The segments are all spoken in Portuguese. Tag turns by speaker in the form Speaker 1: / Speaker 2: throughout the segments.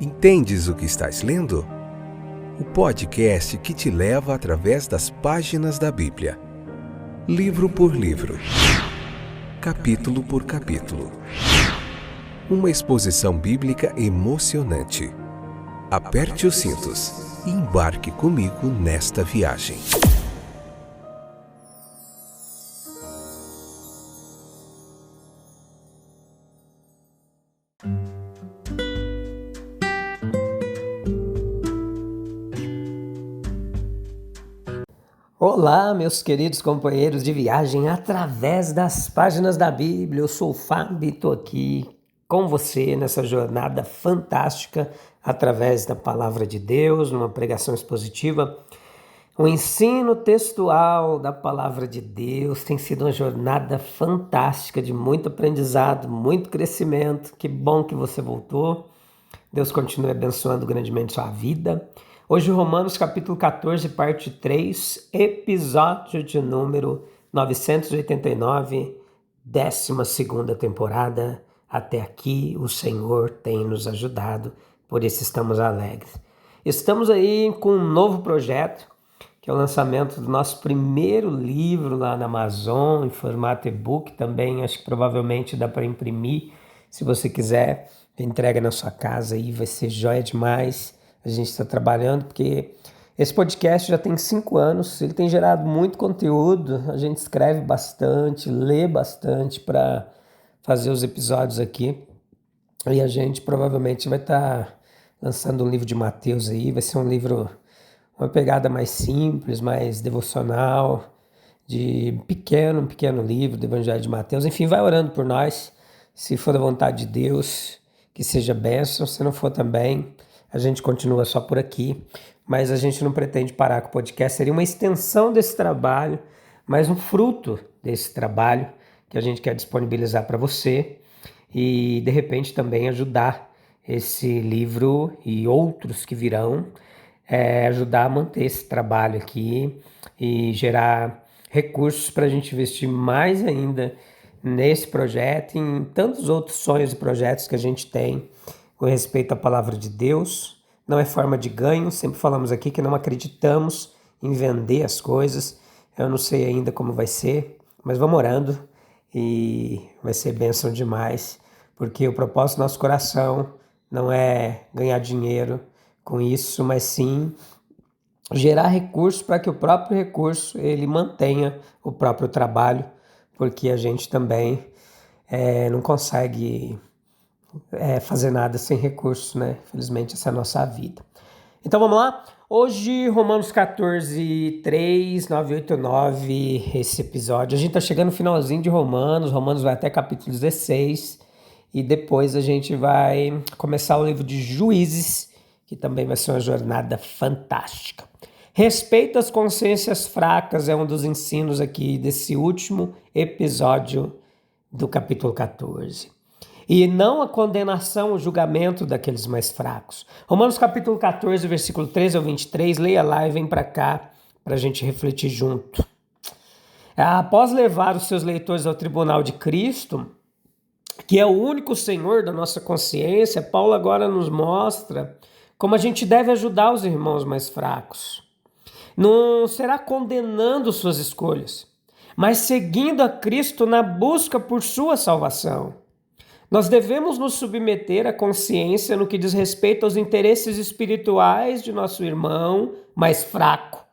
Speaker 1: Entendes o que estás lendo? O podcast que te leva através das páginas da Bíblia, livro por livro, capítulo por capítulo. Uma exposição bíblica emocionante. Aperte os cintos e embarque comigo nesta viagem.
Speaker 2: Olá, meus queridos companheiros de viagem através das páginas da Bíblia. Eu sou o Fábio e estou aqui com você nessa jornada fantástica através da Palavra de Deus, numa pregação expositiva. O ensino textual da Palavra de Deus tem sido uma jornada fantástica, de muito aprendizado, muito crescimento. Que bom que você voltou. Deus continue abençoando grandemente sua vida. Hoje, Romanos capítulo 14, parte 3, episódio de número 989, 12ª temporada. Até aqui o Senhor tem nos ajudado, por isso estamos alegres. Estamos aí com um novo projeto, que é o lançamento do nosso primeiro livro lá na Amazon, em formato e-book também. Acho que provavelmente dá para imprimir, se você quiser, entrega na sua casa aí, vai ser joia demais. A gente está trabalhando porque esse podcast já tem 5 anos, ele tem gerado muito conteúdo, a gente escreve bastante, lê bastante para fazer os episódios aqui. E a gente provavelmente vai estar lançando um livro de Mateus aí, vai ser um livro, uma pegada mais simples, mais devocional, de pequeno livro do Evangelho de Mateus. Enfim, vai orando por nós, se for da vontade de Deus, que seja bênção, se não for também, a gente continua só por aqui, mas a gente não pretende parar com o podcast. Seria uma extensão desse trabalho, mas um fruto desse trabalho que a gente quer disponibilizar para você e, de repente, também ajudar esse livro e outros que virão, ajudar a manter esse trabalho aqui e gerar recursos para a gente investir mais ainda nesse projeto e em tantos outros sonhos e projetos que a gente tem com respeito à palavra de Deus. Não é forma de ganho, sempre falamos aqui que não acreditamos em vender as coisas. Eu não sei ainda como vai ser, mas vamos orando e vai ser bênção demais, porque o propósito do nosso coração não é ganhar dinheiro com isso, mas sim gerar recursos para que o próprio recurso ele mantenha o próprio trabalho, porque a gente também não consegue fazer nada sem recursos, né? Infelizmente, essa é a nossa vida. Então, vamos lá? Hoje, Romanos 14, 3, 9, 8, 9, esse episódio. A gente tá chegando no finalzinho de Romanos vai até capítulo 16, e depois a gente vai começar o livro de Juízes, que também vai ser uma jornada fantástica. Respeito às consciências fracas é um dos ensinos aqui desse último episódio do capítulo 14. E não a condenação, o julgamento daqueles mais fracos. Romanos capítulo 14, versículo 13 ao 23, leia lá e vem para cá para a gente refletir junto. Após levar os seus leitores ao tribunal de Cristo, que é o único Senhor da nossa consciência, Paulo agora nos mostra como a gente deve ajudar os irmãos mais fracos. Não será condenando suas escolhas, mas seguindo a Cristo na busca por sua salvação. Nós devemos nos submeter à consciência no que diz respeito aos interesses espirituais de nosso irmão mais fraco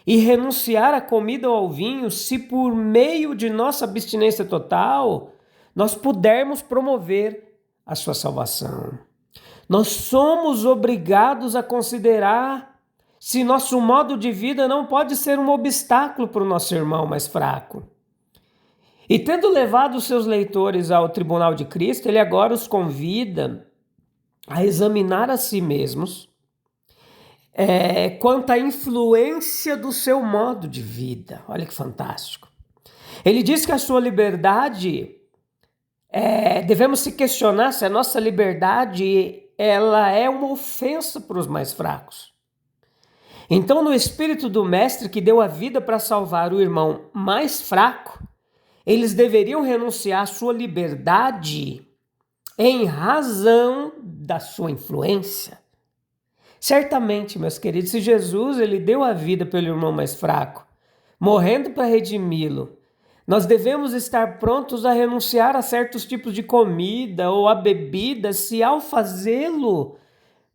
Speaker 2: e renunciar à comida ou ao vinho se por meio de nossa abstinência total nós pudermos promover a sua salvação. Nós somos obrigados a considerar se nosso modo de vida não pode ser um obstáculo para o nosso irmão mais fraco. E tendo levado os seus leitores ao tribunal de Cristo, ele agora os convida a examinar a si mesmos quanto à influência do seu modo de vida. Olha que fantástico. Ele diz que a sua liberdade, devemos se questionar se a nossa liberdade ela é uma ofensa para os mais fracos. Então, no espírito do mestre que deu a vida para salvar o irmão mais fraco, eles deveriam renunciar à sua liberdade em razão da sua influência? Certamente, meus queridos, se Jesus ele deu a vida pelo irmão mais fraco, morrendo para redimi-lo, nós devemos estar prontos a renunciar a certos tipos de comida ou a bebida, se ao fazê-lo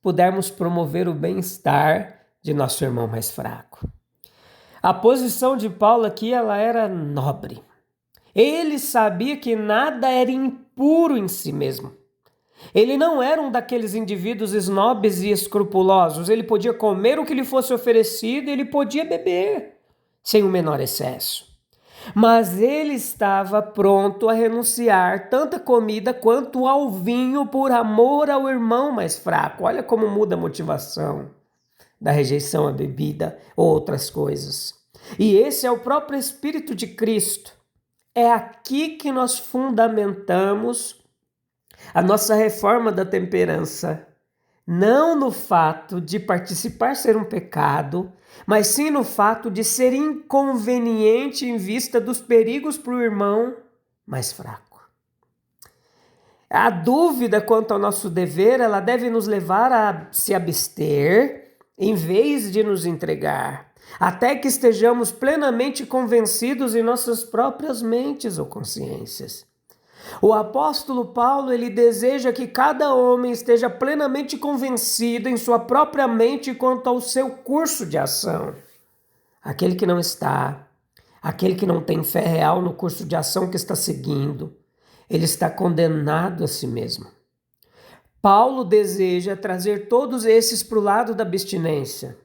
Speaker 2: pudermos promover o bem-estar de nosso irmão mais fraco. A posição de Paulo aqui ela era nobre. Ele sabia que nada era impuro em si mesmo. Ele não era um daqueles indivíduos snobs e escrupulosos. Ele podia comer o que lhe fosse oferecido e ele podia beber sem o menor excesso. Mas ele estava pronto a renunciar tanta comida quanto ao vinho por amor ao irmão mais fraco. Olha como muda a motivação da rejeição à bebida ou outras coisas. E esse é o próprio Espírito de Cristo. É aqui que nós fundamentamos a nossa reforma da temperança, não no fato de participar ser um pecado, mas sim no fato de ser inconveniente em vista dos perigos para o irmão mais fraco. A dúvida quanto ao nosso dever, ela deve nos levar a se abster em vez de nos entregar, até que estejamos plenamente convencidos em nossas próprias mentes ou consciências. O apóstolo Paulo, ele deseja que cada homem esteja plenamente convencido em sua própria mente quanto ao seu curso de ação. Aquele que não está, aquele que não tem fé real no curso de ação que está seguindo, ele está condenado a si mesmo. Paulo deseja trazer todos esses para o lado da abstinência.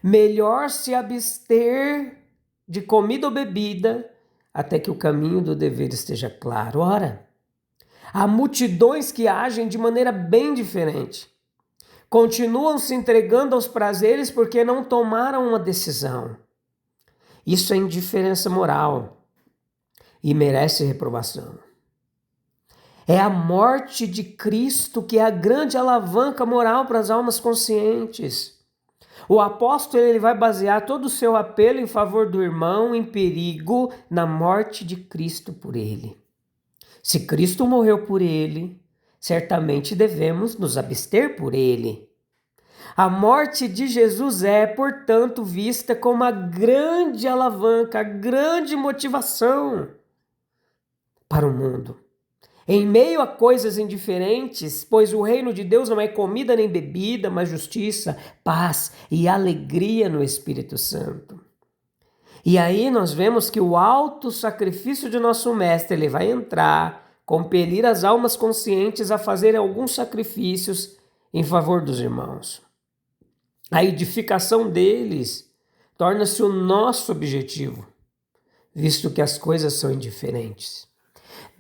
Speaker 2: Melhor se abster de comida ou bebida até que o caminho do dever esteja claro. Ora, há multidões que agem de maneira bem diferente. Continuam se entregando aos prazeres porque não tomaram uma decisão. Isso é indiferença moral e merece reprovação. É a morte de Cristo que é a grande alavanca moral para as almas conscientes. O apóstolo ele vai basear todo o seu apelo em favor do irmão em perigo na morte de Cristo por ele. Se Cristo morreu por ele, certamente devemos nos abster por ele. A morte de Jesus é, portanto, vista como a grande alavanca, a grande motivação para o mundo. Em meio a coisas indiferentes, pois o reino de Deus não é comida nem bebida, mas justiça, paz e alegria no Espírito Santo. E aí nós vemos que o alto sacrifício de nosso mestre, ele vai entrar, compelir as almas conscientes a fazerem alguns sacrifícios em favor dos irmãos. A edificação deles torna-se o nosso objetivo, visto que as coisas são indiferentes.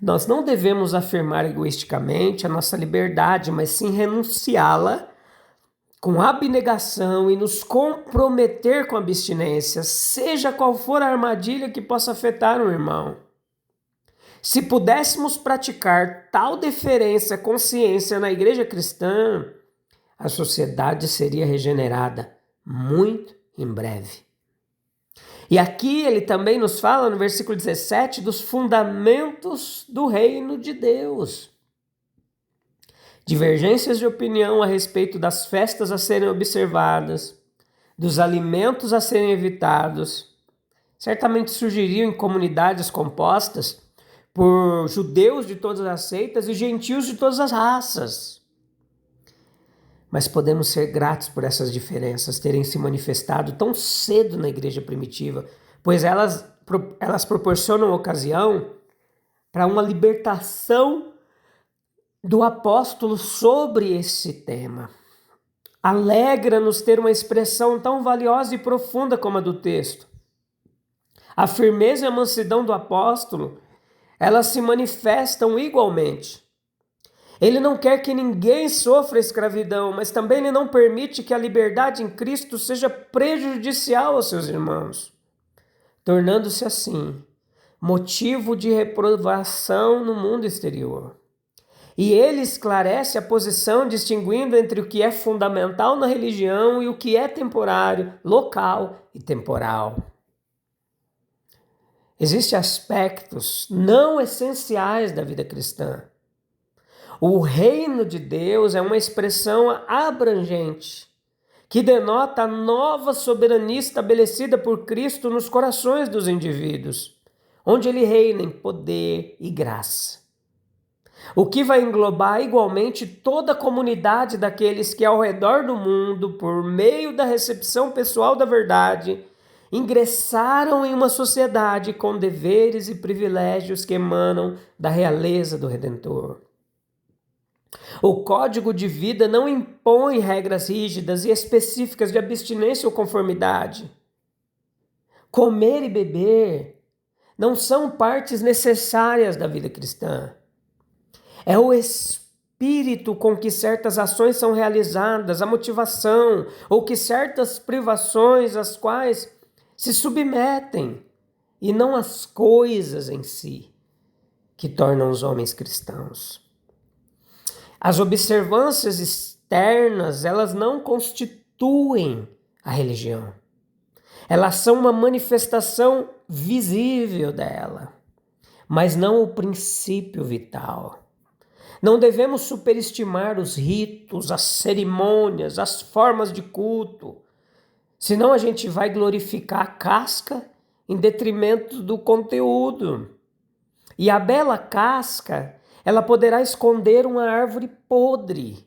Speaker 2: Nós não devemos afirmar egoisticamente a nossa liberdade, mas sim renunciá-la com abnegação e nos comprometer com a abstinência, seja qual for a armadilha que possa afetar um irmão. Se pudéssemos praticar tal deferência, consciência na igreja cristã, a sociedade seria regenerada muito em breve. E aqui ele também nos fala no versículo 17 dos fundamentos do reino de Deus. Divergências de opinião a respeito das festas a serem observadas, dos alimentos a serem evitados, certamente surgiriam em comunidades compostas por judeus de todas as seitas e gentios de todas as raças. Mas podemos ser gratos por essas diferenças terem se manifestado tão cedo na igreja primitiva, pois elas proporcionam ocasião para uma libertação do apóstolo sobre esse tema. Alegra-nos ter uma expressão tão valiosa e profunda como a do texto. A firmeza e a mansidão do apóstolo, elas se manifestam igualmente. Ele não quer que ninguém sofra escravidão, mas também ele não permite que a liberdade em Cristo seja prejudicial aos seus irmãos, tornando-se assim motivo de reprovação no mundo exterior. E ele esclarece a posição distinguindo entre o que é fundamental na religião e o que é temporário, local e temporal. Existem aspectos não essenciais da vida cristã, O reino de Deus é uma expressão abrangente que denota a nova soberania estabelecida por Cristo nos corações dos indivíduos, onde ele reina em poder e graça. O que vai englobar igualmente toda a comunidade daqueles que ao redor do mundo, por meio da recepção pessoal da verdade, ingressaram em uma sociedade com deveres e privilégios que emanam da realeza do Redentor. O código de vida não impõe regras rígidas e específicas de abstinência ou conformidade. Comer e beber não são partes necessárias da vida cristã. É o espírito com que certas ações são realizadas, a motivação, ou que certas privações às quais se submetem, e não as coisas em si, que tornam os homens cristãos. As observâncias externas, elas não constituem a religião. Elas são uma manifestação visível dela, mas não o princípio vital. Não devemos superestimar os ritos, as cerimônias, as formas de culto, senão a gente vai glorificar a casca em detrimento do conteúdo. E a bela casca, ela poderá esconder uma árvore podre.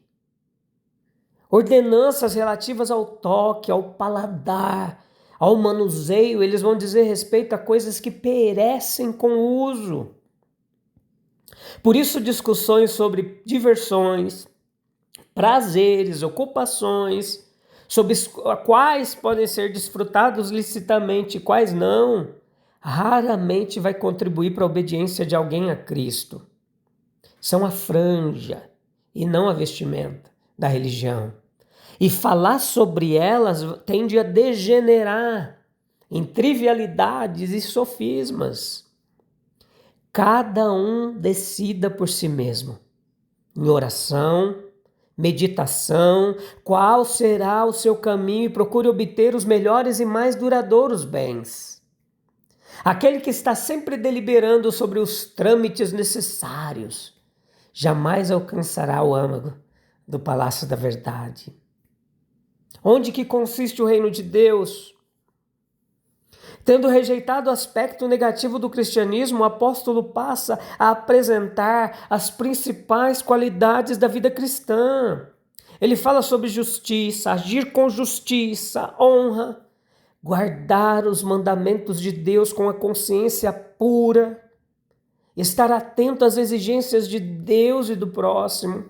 Speaker 2: Ordenanças relativas ao toque, ao paladar, ao manuseio, eles vão dizer respeito a coisas que perecem com o uso. Por isso, discussões sobre diversões, prazeres, ocupações, sobre quais podem ser desfrutados licitamente e quais não, raramente vai contribuir para a obediência de alguém a Cristo. São a franja e não a vestimenta da religião. E falar sobre elas tende a degenerar em trivialidades e sofismas. Cada um decida por si mesmo, em oração, meditação, qual será o seu caminho e procure obter os melhores e mais duradouros bens. Aquele que está sempre deliberando sobre os trâmites necessários, jamais alcançará o âmago do palácio da verdade. Onde que consiste o reino de Deus? Tendo rejeitado o aspecto negativo do cristianismo, o apóstolo passa a apresentar as principais qualidades da vida cristã. Ele fala sobre justiça, agir com justiça, honra, guardar os mandamentos de Deus com a consciência pura, estar atento às exigências de Deus e do próximo.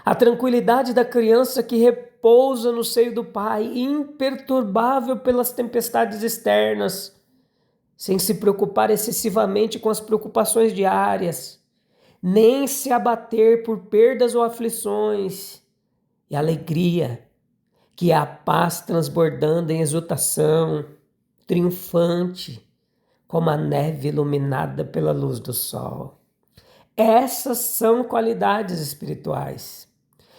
Speaker 2: A tranquilidade da criança que repousa no seio do pai, imperturbável pelas tempestades externas, sem se preocupar excessivamente com as preocupações diárias, nem se abater por perdas ou aflições, e alegria, que é a paz transbordando em exultação, triunfante, como a neve iluminada pela luz do sol. Essas são qualidades espirituais.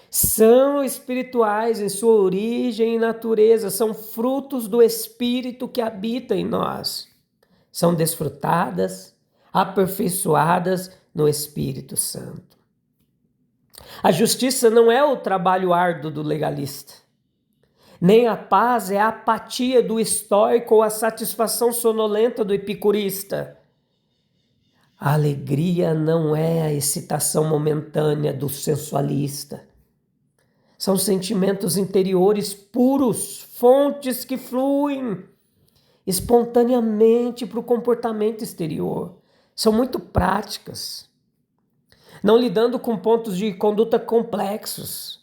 Speaker 2: São espirituais em sua origem e natureza, são frutos do Espírito que habita em nós. São desfrutadas, aperfeiçoadas no Espírito Santo. A justiça não é o trabalho árduo do legalista, nem a paz é a apatia do estoico ou a satisfação sonolenta do epicurista. A alegria não é a excitação momentânea do sensualista. São sentimentos interiores puros, fontes que fluem espontaneamente para o comportamento exterior. São muito práticas, não lidando com pontos de conduta complexos,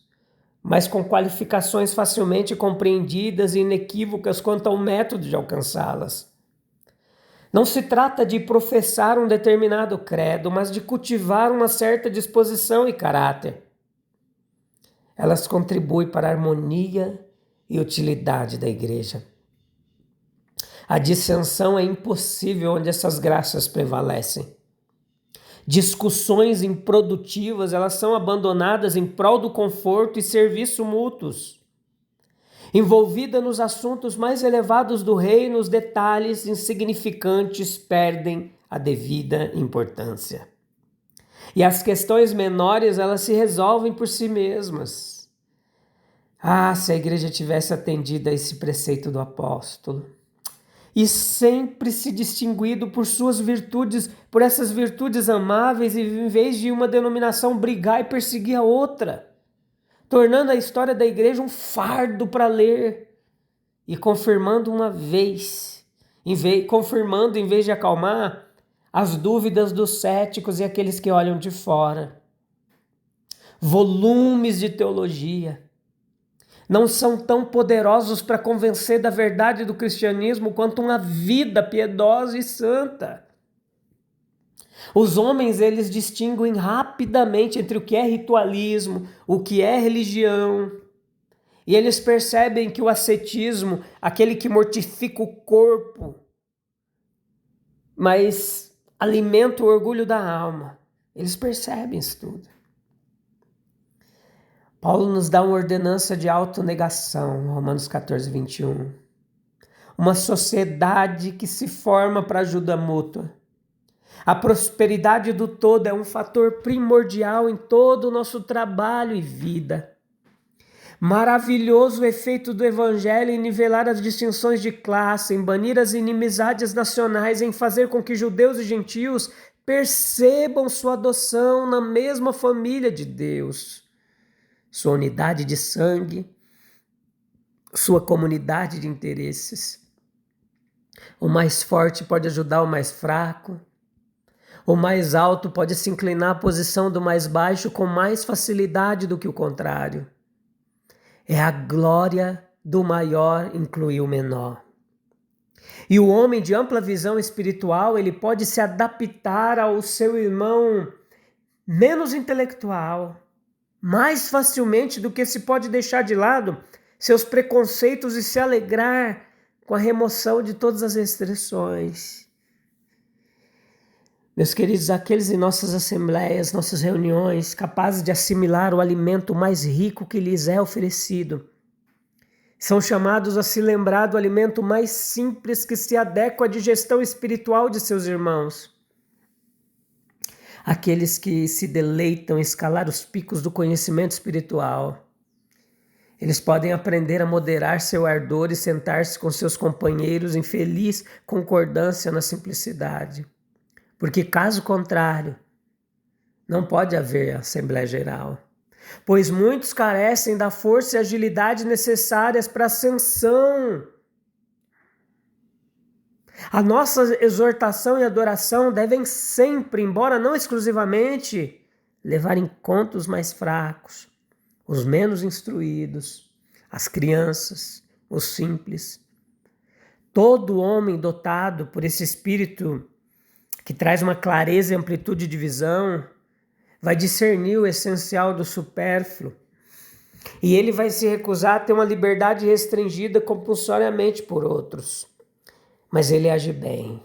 Speaker 2: mas com qualificações facilmente compreendidas e inequívocas quanto ao método de alcançá-las. Não se trata de professar um determinado credo, mas de cultivar uma certa disposição e caráter. Elas contribuem para a harmonia e utilidade da igreja. A dissensão é impossível onde essas graças prevalecem. Discussões improdutivas, elas são abandonadas em prol do conforto e serviço mútuos. Envolvida nos assuntos mais elevados do reino, os detalhes insignificantes perdem a devida importância. E as questões menores, elas se resolvem por si mesmas. Ah, se a igreja tivesse atendido a esse preceito do apóstolo e sempre se distinguido por suas virtudes, por essas virtudes amáveis, e em vez de uma denominação brigar e perseguir a outra, tornando a história da igreja um fardo para ler e confirmando confirmando em vez de acalmar as dúvidas dos céticos e aqueles que olham de fora. Volumes de teologia não são tão poderosos para convencer da verdade do cristianismo quanto uma vida piedosa e santa. Os homens, eles distinguem rapidamente entre o que é ritualismo, o que é religião. E eles percebem que o ascetismo, aquele que mortifica o corpo, mas alimenta o orgulho da alma, eles percebem isso tudo. Paulo nos dá uma ordenança de autonegação, Romanos 14, 21. Uma sociedade que se forma para ajuda mútua. A prosperidade do todo é um fator primordial em todo o nosso trabalho e vida. Maravilhoso o efeito do evangelho em nivelar as distinções de classe, em banir as inimizades nacionais, em fazer com que judeus e gentios percebam sua adoção na mesma família de Deus, sua unidade de sangue, sua comunidade de interesses. O mais forte pode ajudar o mais fraco. O mais alto pode se inclinar à posição do mais baixo com mais facilidade do que o contrário. É a glória do maior incluir o menor. E o homem de ampla visão espiritual, ele pode se adaptar ao seu irmão menos intelectual, mais facilmente do que se pode deixar de lado seus preconceitos e se alegrar com a remoção de todas as restrições. Meus queridos, aqueles em nossas assembleias, nossas reuniões, capazes de assimilar o alimento mais rico que lhes é oferecido, são chamados a se lembrar do alimento mais simples que se adequa à digestão espiritual de seus irmãos. Aqueles que se deleitam em escalar os picos do conhecimento espiritual. Eles podem aprender a moderar seu ardor e sentar-se com seus companheiros em feliz concordância na simplicidade. Porque, caso contrário, não pode haver Assembleia Geral. Pois muitos carecem da força e agilidade necessárias para a ascensão. A nossa exortação e adoração devem sempre, embora não exclusivamente, levar em conta os mais fracos, os menos instruídos, as crianças, os simples. Todo homem dotado por esse espírito que traz uma clareza e amplitude de visão, vai discernir o essencial do supérfluo. E ele vai se recusar a ter uma liberdade restringida compulsoriamente por outros. Mas ele age bem.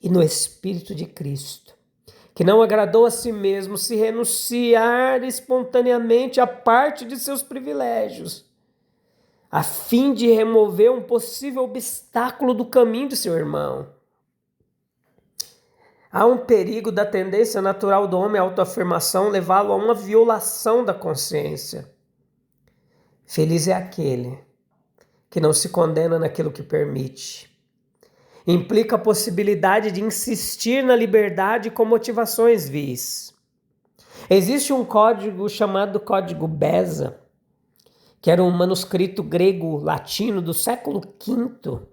Speaker 2: E no Espírito de Cristo, que não agradou a si mesmo, se renunciar espontaneamente a parte de seus privilégios, a fim de remover um possível obstáculo do caminho de seu irmão. Há um perigo da tendência natural do homem à autoafirmação levá-lo a uma violação da consciência. Feliz é aquele que não se condena naquilo que permite. Implica a possibilidade de insistir na liberdade com motivações vis. Existe um código chamado Código Beza, que era um manuscrito grego-latino do século V,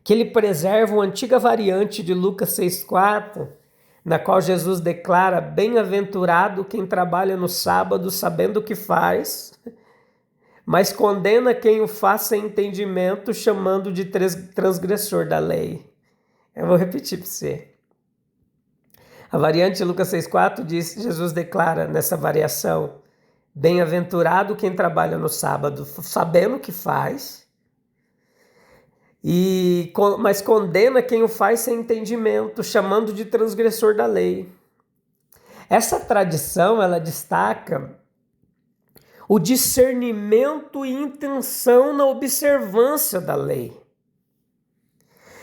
Speaker 2: que ele preserva uma antiga variante de Lucas 6,4, na qual Jesus declara: bem-aventurado quem trabalha no sábado sabendo o que faz, mas condena quem o faz sem entendimento, chamando de transgressor da lei. Eu vou repetir para você. A variante de Lucas 6,4 diz, Jesus declara nessa variação: bem-aventurado quem trabalha no sábado sabendo o que faz, mas condena quem o faz sem entendimento, chamando de transgressor da lei. Essa tradição, ela destaca o discernimento e intenção na observância da lei.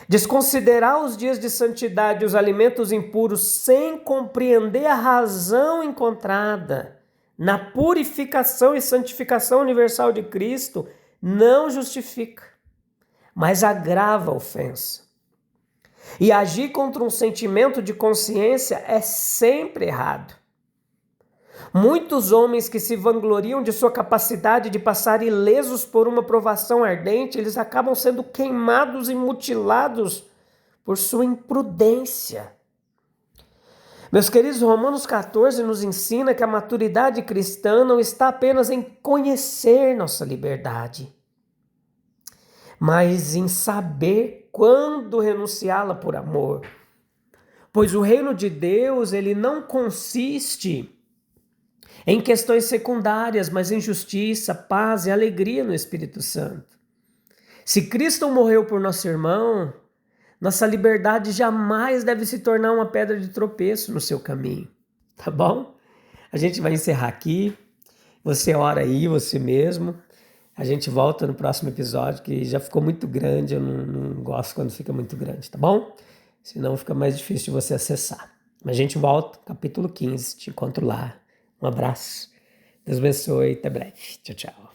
Speaker 2: Desconsiderar os dias de santidade e os alimentos impuros sem compreender a razão encontrada na purificação e santificação universal de Cristo não justifica, mas agrava a ofensa. E agir contra um sentimento de consciência é sempre errado. Muitos homens que se vangloriam de sua capacidade de passar ilesos por uma provação ardente, eles acabam sendo queimados e mutilados por sua imprudência. Meus queridos, Romanos 14 nos ensina que a maturidade cristã não está apenas em conhecer nossa liberdade, mas em saber quando renunciá-la por amor. Pois o reino de Deus, ele não consiste em questões secundárias, mas em justiça, paz e alegria no Espírito Santo. Se Cristo morreu por nosso irmão, nossa liberdade jamais deve se tornar uma pedra de tropeço no seu caminho, tá bom? A gente vai encerrar aqui. Você ora aí, você mesmo. A gente volta no próximo episódio, que já ficou muito grande. Eu não gosto quando fica muito grande, tá bom? Senão fica mais difícil de você acessar. Mas a gente volta, capítulo 15. Te encontro lá. Um abraço. Deus abençoe. Até breve. Tchau, tchau.